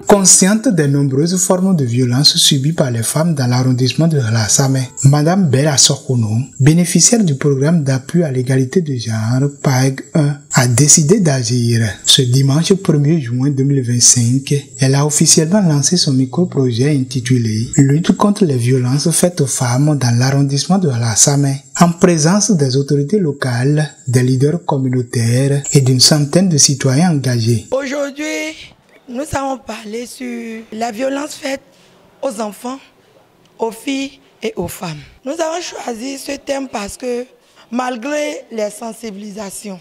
Consciente des nombreuses formes de violence subies par les femmes dans l'arrondissement de la Samé, Madame Bella Sokono, bénéficiaire du programme d'appui à l'égalité de genre PAEG 1, a décidé d'agir. Ce dimanche 1er juin 2025, elle a officiellement lancé son micro-projet intitulé « Lutte contre les violences faites aux femmes dans l'arrondissement de la Samé » en présence des autorités locales, des leaders communautaires et d'une centaine de citoyens engagés. Aujourd'hui, nous allons parler sur la violence faite aux enfants, aux filles et aux femmes. Nous avons choisi ce thème parce que malgré les sensibilisations,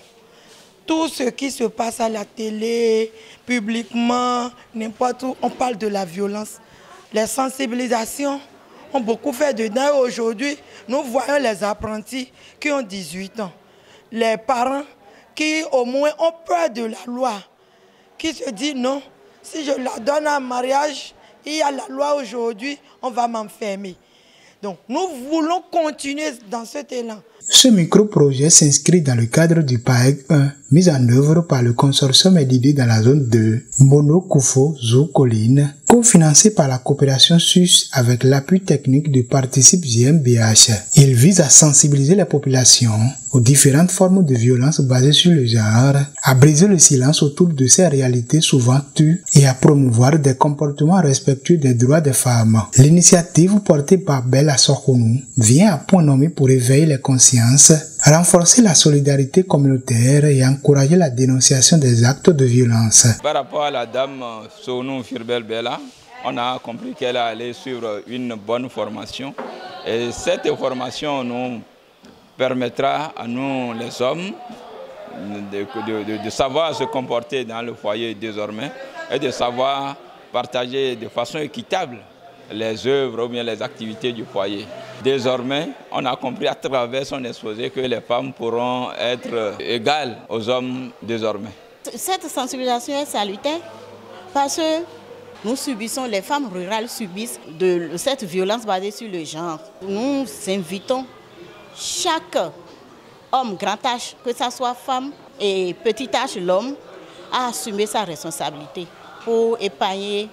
tout ce qui se passe à la télé, publiquement, n'importe où, on parle de la violence. Les sensibilisations ont beaucoup fait dedans. Aujourd'hui, nous voyons les apprentis qui ont 18 ans. Les parents qui au moins ont peur de la loi, qui se disent non, si je la donne en mariage, il y a la loi aujourd'hui, on va m'enfermer. Donc nous voulons continuer dans cet élan. Ce micro-projet s'inscrit dans le cadre du PAEG 1, mis en œuvre par le consortium EDID dans la zone 2, Mono Koufo Zou Colline, cofinancé par la coopération suisse avec l'appui technique de Participe GmbH. Il vise à sensibiliser la population aux différentes formes de violence basées sur le genre, à briser le silence autour de ces réalités souvent tues et à promouvoir des comportements respectueux des droits des femmes. L'initiative portée par Bella Sokonou vient à point nommé pour éveiller les consciences, renforcer la solidarité communautaire et encourager la dénonciation des actes de violence. Par rapport à la dame Sonou Firbel Bella, on a compris qu'elle allait suivre une bonne formation. Et cette formation nous permettra à nous, les hommes, de savoir se comporter dans le foyer désormais et de savoir partager de façon équitable les œuvres ou bien les activités du foyer. Désormais, on a compris à travers son exposé que les femmes pourront être égales aux hommes désormais. Cette sensibilisation est salutaire parce que nous subissons, les femmes rurales subissent de cette violence basée sur le genre. Nous invitons chaque homme grand âge, que ce soit femme et petit âge l'homme, à assumer sa responsabilité pour épargner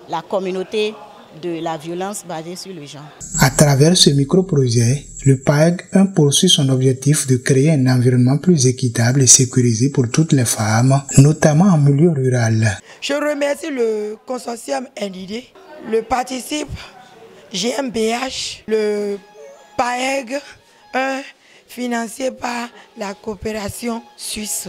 la communauté de la violence basée sur le genre. À travers ce micro-projet, le PAEG 1 poursuit son objectif de créer un environnement plus équitable et sécurisé pour toutes les femmes, notamment en milieu rural. Je remercie le consortium EDID, le Participe GmbH, le PAEG 1, financé par la coopération suisse.